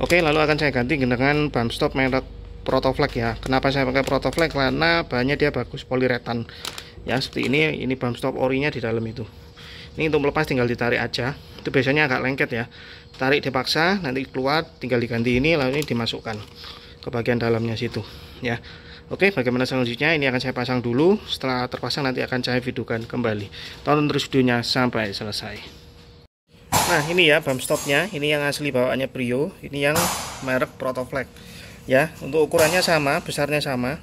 Oke, lalu akan saya ganti dengan bump stop merek Protoflex ya. Kenapa saya pakai Protoflex? Karena bahannya dia bagus, poliuretan ya, seperti ini bump stop orinya di dalam itu. Ini untuk melepas tinggal ditarik aja, itu biasanya agak lengket ya, tarik dipaksa, nanti keluar tinggal diganti ini, lalu ini dimasukkan ke bagian dalamnya situ ya. Oke, bagaimana selanjutnya? Ini akan saya pasang dulu, setelah terpasang nanti akan saya videokan kembali. Tonton terus videonya sampai selesai. Nah, ini ya bump stopnya, ini yang asli bawaannya Brio, ini yang merek Protoflex ya. Untuk ukurannya sama, besarnya sama,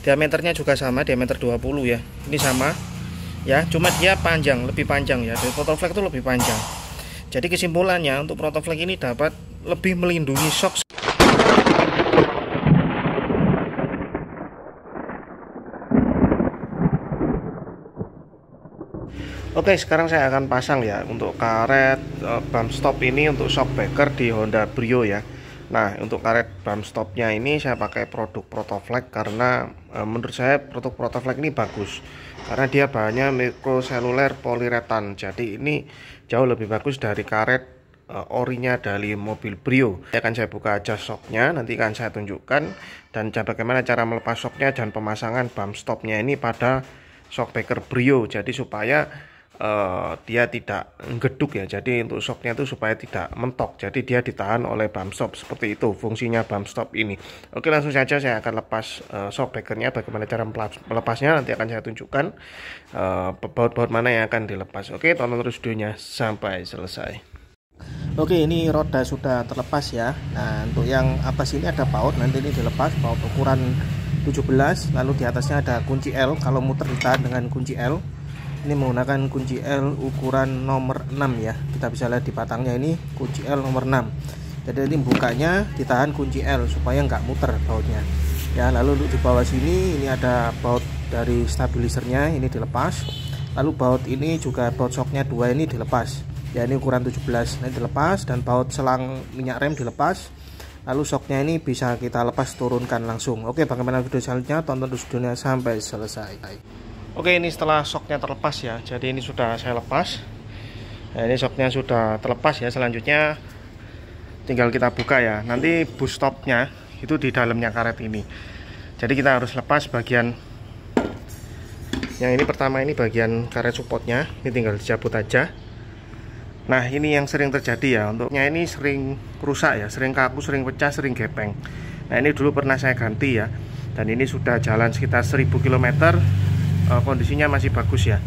diameternya juga sama, diameter 20 ya, ini sama ya, cuma dia panjang, lebih panjang ya, dari Protoflex itu lebih panjang. Jadi kesimpulannya untuk Protoflex ini dapat lebih melindungi shock. Oke, sekarang saya akan pasang ya untuk karet bump stop ini untuk shock breaker di Honda Brio ya. Nah, untuk karet bump stopnya ini saya pakai produk Protoflex karena menurut saya produk Protoflex ini bagus karena dia bahannya mikroseluler poliuretan. Jadi ini jauh lebih bagus dari karet orinya dari mobil Brio. Akan saya buka aja shocknya, nanti akan saya tunjukkan dan bagaimana cara melepas shocknya dan pemasangan bump stopnya ini pada shock breaker Brio. Jadi supaya dia tidak geduk ya, jadi untuk shocknya itu supaya tidak mentok, jadi dia ditahan oleh bump stop, seperti itu fungsinya bump stop ini. Oke, langsung saja saya akan lepas shock breakernya. Bagaimana cara melepasnya nanti akan saya tunjukkan, baut-baut mana yang akan dilepas. Oke, tonton terus videonya sampai selesai. Oke, ini roda sudah terlepas ya. Nah, untuk yang atas ini ada baut, nanti ini dilepas, baut ukuran 17, lalu di atasnya ada kunci L, kalau muter ditahan dengan kunci L. Ini menggunakan kunci L ukuran nomor 6 ya, kita bisa lihat di batangnya ini kunci L nomor 6. Jadi ini bukanya ditahan kunci L supaya nggak muter bautnya ya. Lalu untuk di bawah sini ini ada baut dari stabilisernya, ini dilepas. Lalu baut ini juga baut shocknya 2 ini dilepas ya, ini ukuran 17, ini dilepas, dan baut selang minyak rem dilepas. Lalu shocknya ini bisa kita lepas turunkan langsung. Oke, bagaimana video selanjutnya? Tonton terus videonya sampai selesai. Oke, ini setelah shocknya terlepas ya, jadi ini sudah saya lepas. Nah, ini shocknya sudah terlepas ya. Selanjutnya tinggal kita buka ya. Nanti bus stopnya itu di dalamnya karet ini. Jadi kita harus lepas bagian yang ini. Pertama ini bagian karet supportnya, ini tinggal dicabut aja. Nah, ini yang sering terjadi ya, untuknya ini sering rusak ya, sering kaku, sering pecah, sering gepeng. Nah, ini dulu pernah saya ganti ya, dan ini sudah jalan sekitar 1000 km. Kondisinya masih bagus ya,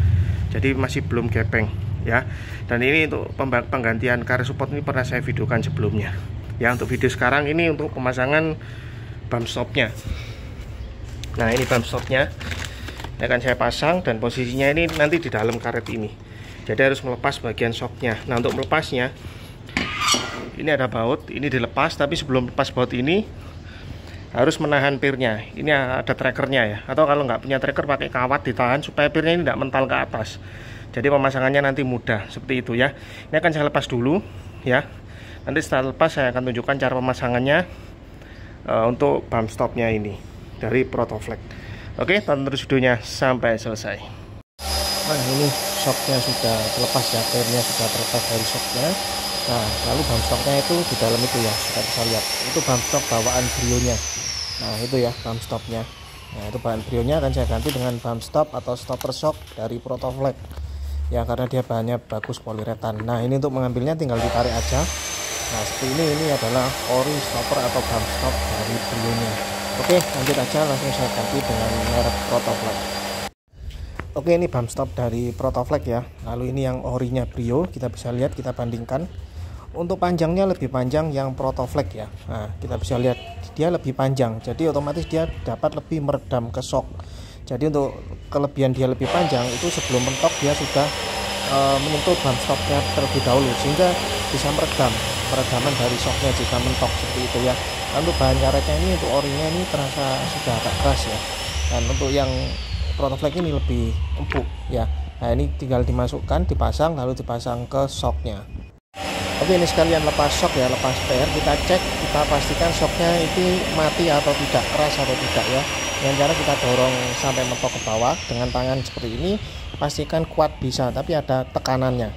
jadi masih belum gepeng ya. Dan ini untuk penggantian karet support ini pernah saya videokan sebelumnya ya. Untuk video sekarang ini untuk pemasangan bump stopnya. Nah, ini bump stopnya ini akan saya pasang, dan posisinya ini nanti di dalam karet ini, jadi harus melepas bagian shocknya. Nah, untuk melepasnya ini ada baut, ini dilepas, tapi sebelum lepas baut ini harus menahan pirnya. Ini ada trackernya ya, atau kalau nggak punya tracker pakai kawat ditahan supaya pirnya ini tidak mental ke atas. Jadi pemasangannya nanti mudah seperti itu ya. Ini akan saya lepas dulu ya. Nanti setelah lepas saya akan tunjukkan cara pemasangannya untuk bump stopnya ini dari Protoflex. Oke, tonton terus videonya sampai selesai. Nah, ini shocknya sudah terlepas ya, pirnya sudah terlepas dari shocknya. Nah, lalu bump stopnya itu di dalam itu ya, kita bisa lihat itu bump stop bawaan Brio-nya. Nah, itu ya bump stopnya. Nah, itu bahan Brio-nya akan saya ganti dengan bump stop atau stopper shock dari Protoflex ya, karena dia bahannya bagus, poliuretan. Nah, ini untuk mengambilnya tinggal ditarik aja. Nah, seperti ini adalah ori stopper atau bump stop dari Brio-nya. Oke, lanjut aja, langsung saya ganti dengan merek Protoflex. Oke, ini bump stop dari Protoflex ya. Lalu ini yang orinya Brio, kita bisa lihat, kita bandingkan. Untuk panjangnya lebih panjang yang Protoflex ya. Nah, kita bisa lihat dia lebih panjang, jadi otomatis dia dapat lebih meredam ke shock. Jadi untuk kelebihan dia lebih panjang itu sebelum mentok dia sudah menyentuh bump stopnya terlebih dahulu, sehingga bisa peredaman dari shocknya jika mentok seperti itu ya. Dan untuk bahan karetnya ini, untuk orinya ini terasa sudah agak keras ya, dan untuk yang Protoflex ini lebih empuk ya. Nah, ini tinggal dimasukkan, dipasang, lalu dipasang ke shocknya. Oke, ini sekalian lepas shock ya, lepas per, kita cek, kita pastikan shocknya itu mati atau tidak, keras atau tidak ya. Dengan cara kita dorong sampai mentok ke bawah dengan tangan seperti ini, pastikan kuat bisa, tapi ada tekanannya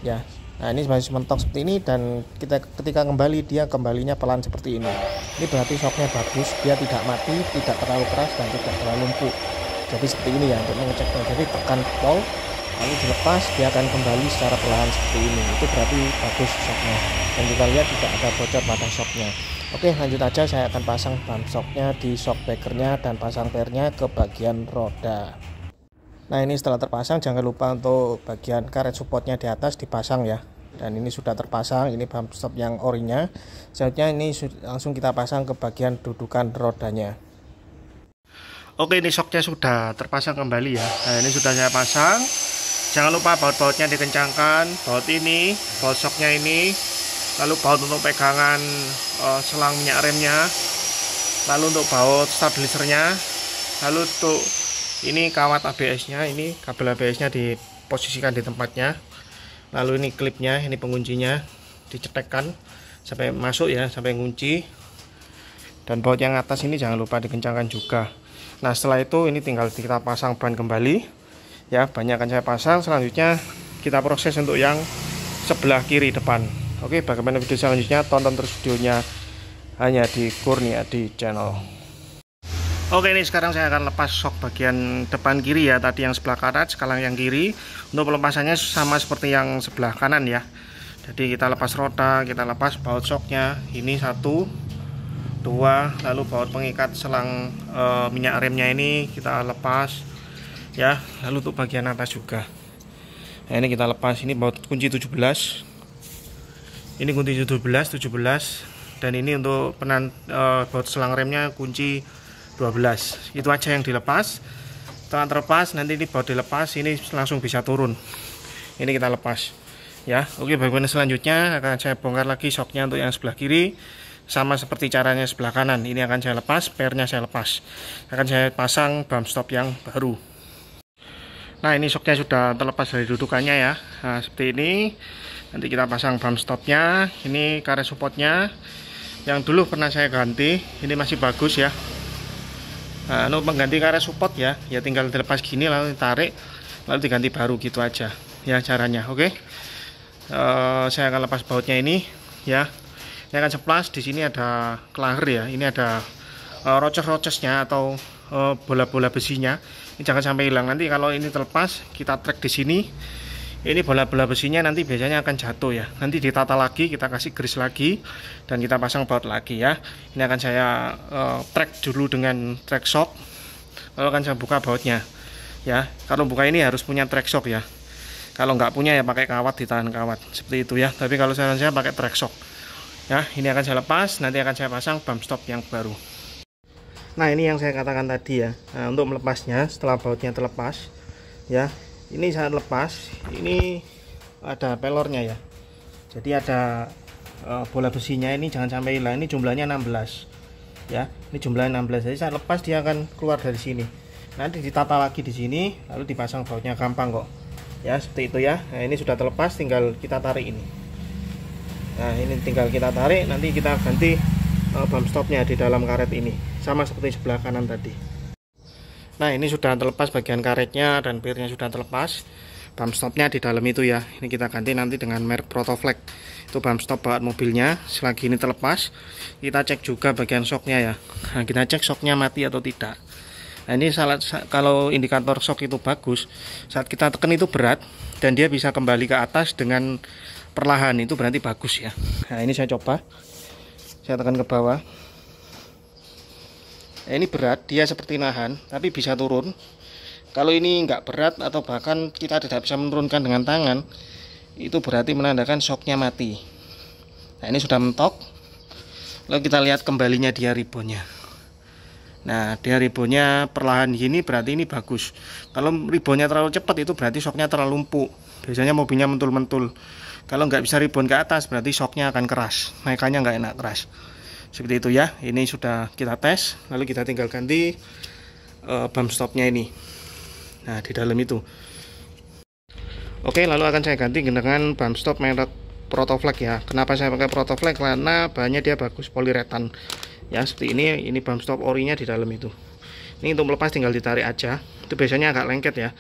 ya. Nah, ini masih mentok seperti ini, dan kita ketika kembali dia kembalinya pelan seperti ini. Ini berarti shocknya bagus, dia tidak mati, tidak terlalu keras dan tidak terlalu lumpuh. Jadi seperti ini ya untuk mengeceknya. Jadi tekan pol, lalu dilepas, dia akan kembali secara perlahan seperti ini. Itu berarti bagus shocknya. Dan kita lihat tidak ada bocor pada shocknya. Oke, lanjut aja, saya akan pasang bump shocknya di shock breakernya dan pasang pernya ke bagian roda. Nah, ini setelah terpasang, jangan lupa untuk bagian karet supportnya di atas dipasang ya. Dan ini sudah terpasang, ini bump stop yang orinya. Selanjutnya ini langsung kita pasang ke bagian dudukan rodanya. Oke, ini shocknya sudah terpasang kembali ya. Nah, ini sudah saya pasang. Jangan lupa baut-bautnya dikencangkan, baut ini, baut shocknya ini, lalu baut untuk pegangan selang minyak remnya, lalu untuk baut stabilisernya, lalu untuk ini kawat ABS-nya, ini kabel ABS-nya diposisikan di tempatnya. Lalu ini klipnya, ini penguncinya dicetekkan sampai masuk ya, sampai ngunci. Dan baut yang atas ini jangan lupa dikencangkan juga. Nah, setelah itu ini tinggal kita pasang ban kembali. Ya, bannya akan saya pasang. Selanjutnya kita proses untuk yang sebelah kiri depan. Oke, bagaimana video selanjutnya? Tonton terus videonya hanya di Kurniadi Channel. Oke, ini sekarang saya akan lepas shock bagian depan kiri ya. Tadi yang sebelah kanan, sekarang yang kiri. Untuk pelepasannya sama seperti yang sebelah kanan ya. Jadi kita lepas roda, kita lepas baut shocknya. Ini 1, 2, lalu baut pengikat selang minyak remnya ini kita lepas ya. Lalu untuk bagian atas juga. Nah, ini kita lepas. Ini baut kunci 17. Ini kunci 17. Dan ini untuk baut selang remnya kunci 12. Itu aja yang dilepas. Setelah terlepas, nanti ini baut dilepas, ini langsung bisa turun. Ini kita lepas ya. Oke, bagaimana selanjutnya akan saya bongkar lagi shocknya untuk yang sebelah kiri, sama seperti caranya sebelah kanan. Ini akan saya lepas, pernya saya lepas, akan saya pasang bump stop yang baru. Nah, ini shocknya sudah terlepas dari dudukannya ya. Nah, seperti ini. Nanti kita pasang bump stopnya. Ini karet supportnya yang dulu pernah saya ganti, ini masih bagus ya. Nah, untuk mengganti karet support ya tinggal dilepas gini lalu ditarik, lalu diganti baru gitu aja ya caranya. Oke, saya akan lepas bautnya ini ya. Ini akan ceplas. Di sini ada kelaher ya. Ini ada roces-rocesnya atau bola-bola besinya. Ini jangan sampai hilang. Nanti kalau ini terlepas, kita trek di sini. Ini bola-bola besinya nanti biasanya akan jatuh ya. Nanti ditata lagi, kita kasih grease lagi, dan kita pasang baut lagi ya. Ini akan saya trek dulu dengan track shock, lalu akan saya buka bautnya ya. Kalau buka ini harus punya track shock ya. Kalau nggak punya ya pakai kawat, ditahan kawat seperti itu ya. Tapi kalau saya pakai track shock ya. Ini akan saya lepas, nanti akan saya pasang bump stop yang baru. Nah, ini yang saya katakan tadi ya. Nah, untuk melepasnya setelah bautnya terlepas ya, ini saat lepas, ini ada pelornya ya. Jadi ada bola besinya ini jangan sampai hilang. Ini jumlahnya 16 ya. Ini jumlahnya 16. Jadi saat lepas dia akan keluar dari sini. Nanti ditata lagi di sini, lalu dipasang bautnya, gampang kok. Ya, seperti itu ya. Nah, ini sudah terlepas, tinggal kita tarik ini. Nah, ini tinggal kita tarik, nanti kita ganti bump stopnya di dalam karet ini, sama seperti sebelah kanan tadi. Nah, ini sudah terlepas bagian karetnya dan pirnya sudah terlepas. Bump stopnya di dalam itu ya. Ini kita ganti nanti dengan merek Protoflex. Itu bump stop buat mobilnya. Selagi ini terlepas, kita cek juga bagian shocknya ya. Nah, kita cek shocknya mati atau tidak. Nah, ini kalau indikator shock itu bagus, saat kita tekan itu berat dan dia bisa kembali ke atas dengan perlahan, itu berarti bagus ya. Nah, ini saya coba. Saya tekan ke bawah. Ini berat, dia seperti nahan, tapi bisa turun. Kalau ini nggak berat atau bahkan kita tidak bisa menurunkan dengan tangan, itu berarti menandakan shocknya mati. Nah, ini sudah mentok. Lalu kita lihat kembalinya dia ribonnya. Nah, dia ribonnya perlahan gini, berarti ini bagus. Kalau ribonnya terlalu cepat, itu berarti shocknya terlalu lumpuh. Biasanya mobilnya mentul-mentul. Kalau nggak bisa ribon ke atas, berarti shocknya akan keras, naikannya nggak enak, keras. Seperti itu ya. Ini sudah kita tes, lalu kita tinggal ganti bump stopnya ini. Nah, di dalam itu. Oke, lalu akan saya ganti dengan bump stop merek Protoflex ya. Kenapa saya pakai Protoflex? Karena bahannya dia bagus, poliuretan. Ya, seperti ini bump stop orinya di dalam itu. Ini untuk melepas tinggal ditarik aja. Itu biasanya agak lengket ya.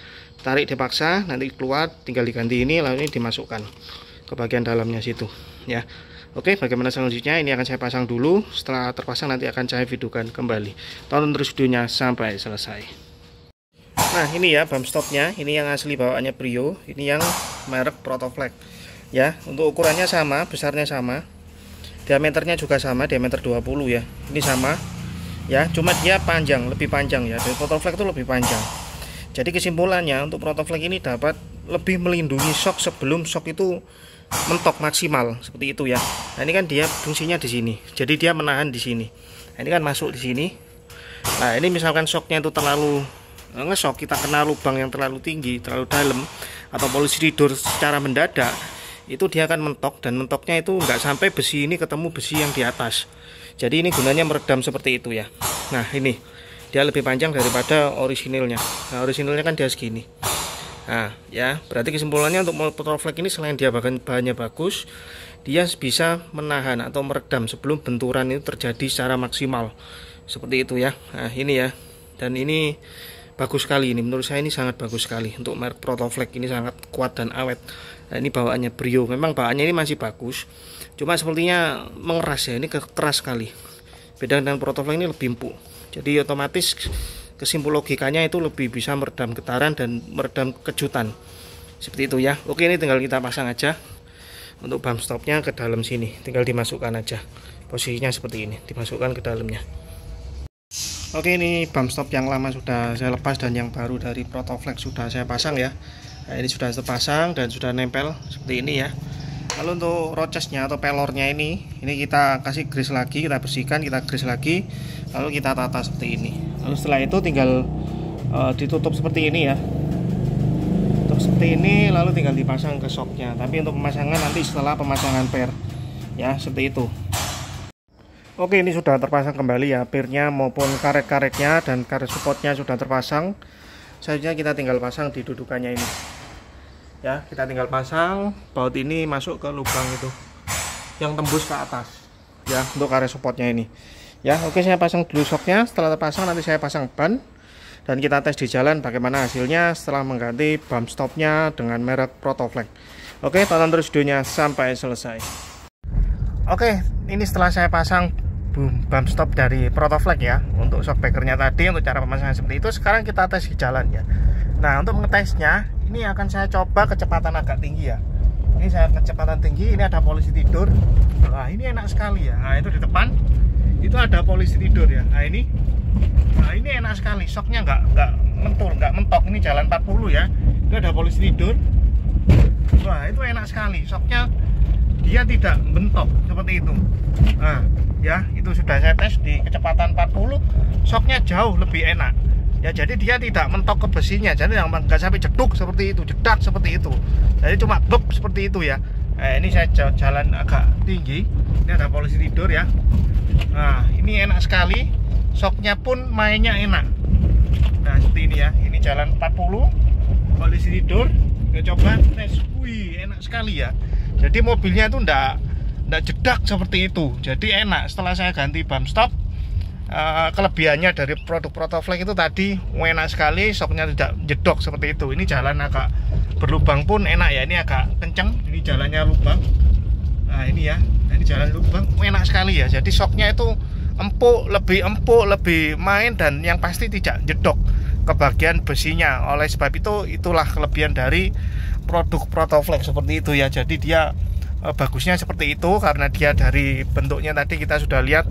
Tarik dipaksa, nanti keluar, tinggal diganti ini, lalu ini dimasukkan. ke bagian dalamnya situ ya. Oke, bagaimana selanjutnya ini akan saya pasang dulu. Setelah terpasang nanti akan saya videokan kembali. Tonton terus videonya sampai selesai. Nah ini ya bump stopnya, ini yang asli bawaannya Brio, ini yang merek Protoflex ya. Untuk ukurannya sama, besarnya sama, diameternya juga sama, diameter 20 ya. Ini sama ya, cuma dia panjang, lebih panjang ya. Dari Protoflex itu lebih panjang. Jadi kesimpulannya untuk Protoflex ini dapat lebih melindungi shock sebelum shock itu mentok maksimal seperti itu ya. Nah ini kan dia fungsinya di sini, jadi dia menahan di sini. Nah, ini kan masuk di sini. Nah ini misalkan shocknya itu terlalu ngesok, kita kena lubang yang terlalu tinggi, terlalu dalam, atau polusi tidur secara mendadak, itu dia akan mentok, dan mentoknya itu nggak sampai besi ini ketemu besi yang di atas. Jadi ini gunanya meredam seperti itu ya. Nah ini dia lebih panjang daripada orisinilnya. Nah orisinilnya kan dia segini. Nah ya, berarti kesimpulannya untuk Protoflex ini selain dia bahannya bagus, dia bisa menahan atau meredam sebelum benturan itu terjadi secara maksimal seperti itu ya. Nah ini ya, dan ini bagus sekali, ini menurut saya ini sangat bagus sekali untuk merek Protoflex, ini sangat kuat dan awet. Nah ini bawaannya Brio, memang bahannya ini masih bagus, cuma sepertinya mengeras ya, ini keras sekali. Beda dengan Protoflex ini lebih empuk, jadi otomatis kesimpul logikanya itu lebih bisa meredam getaran dan meredam kejutan seperti itu ya. Oke, ini tinggal kita pasang aja untuk bump stopnya ke dalam sini, tinggal dimasukkan aja, posisinya seperti ini, dimasukkan ke dalamnya. Oke, ini bump stop yang lama sudah saya lepas dan yang baru dari Protoflex sudah saya pasang ya. Nah, ini sudah terpasang dan sudah nempel seperti ini ya. Lalu untuk rochesnya atau pelornya ini kita kasih grease lagi, kita bersihkan, kita grease lagi, lalu kita tata seperti ini. Lalu setelah itu tinggal ditutup seperti ini ya, tutup seperti ini, lalu tinggal dipasang ke shocknya. Tapi untuk pemasangan nanti setelah pemasangan per ya, seperti itu. Oke, ini sudah terpasang kembali ya, pirnya maupun karet-karetnya dan karet supportnya sudah terpasang. Selanjutnya kita tinggal pasang di dudukannya ini ya, kita tinggal pasang baut ini masuk ke lubang itu yang tembus ke atas ya, untuk karet supportnya ini ya. Oke, saya pasang dulu shocknya. Setelah terpasang nanti saya pasang ban dan kita tes di jalan bagaimana hasilnya setelah mengganti bump stopnya dengan merek Protoflex. Oke, tonton terus videonya sampai selesai. Oke, ini setelah saya pasang bump stop dari Protoflex ya, untuk shockbreakernya tadi, untuk cara pemasangan seperti itu. Sekarang kita tes di jalan ya. Nah untuk mengetesnya ini akan saya coba kecepatan agak tinggi ya. Ini saya kecepatan tinggi, ini ada polisi tidur. Nah ini enak sekali ya. Nah itu di depan itu ada polisi tidur ya. Nah ini enak sekali, shocknya nggak mentul, nggak mentok. Ini jalan 40 ya, itu ada polisi tidur. Wah itu enak sekali, shocknya dia tidak bentok seperti itu. Nah ya, itu sudah saya tes di kecepatan 40, shocknya jauh lebih enak ya. Jadi dia tidak mentok ke besinya, jadi nggak sampai jeduk seperti itu, jedak seperti itu. Jadi cuma beb seperti itu ya. Ini saya jalan agak tinggi, ini ada polisi tidur ya. Nah ini enak sekali, shocknya pun mainnya enak. Nah seperti ini ya, ini jalan 40, polisi tidur. Kita coba tes, wih enak sekali ya. Jadi mobilnya itu enggak jedak seperti itu, jadi enak. Setelah saya ganti bump stop, kelebihannya dari produk Protoflex itu tadi enak sekali, shocknya tidak jedok seperti itu. Ini jalan agak berlubang pun enak ya, ini agak kenceng, ini jalannya lubang. Nah ini ya, ini jalan lubang, enak sekali ya. Jadi shocknya itu empuk, lebih main, dan yang pasti tidak jedok ke bagian besinya. Oleh sebab itu, itulah kelebihan dari produk Protoflex seperti itu ya. Jadi dia bagusnya seperti itu karena dia dari bentuknya tadi kita sudah lihat,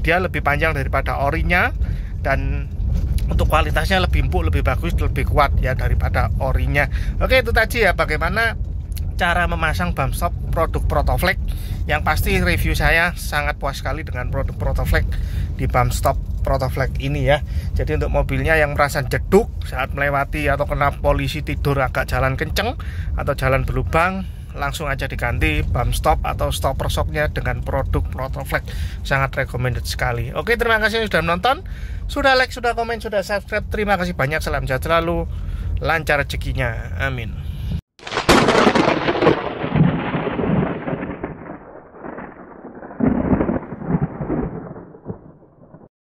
dia lebih panjang daripada orinya, dan untuk kualitasnya lebih empuk, lebih bagus, lebih kuat ya daripada orinya. Oke, itu tadi ya bagaimana cara memasang bump stop produk Protoflex. Yang pasti review saya sangat puas sekali dengan produk Protoflex di bump stop Protoflex ini ya. Jadi untuk mobilnya yang merasa jeduk saat melewati atau kena polisi tidur agak jalan kenceng atau jalan berlubang, langsung aja diganti bump stop atau stopper shocknya dengan produk Protoflex. Sangat recommended sekali. Oke, terima kasih sudah menonton, sudah like, sudah komen, sudah subscribe. Terima kasih banyak. Salam sehat selalu, lancar rezekinya, amin.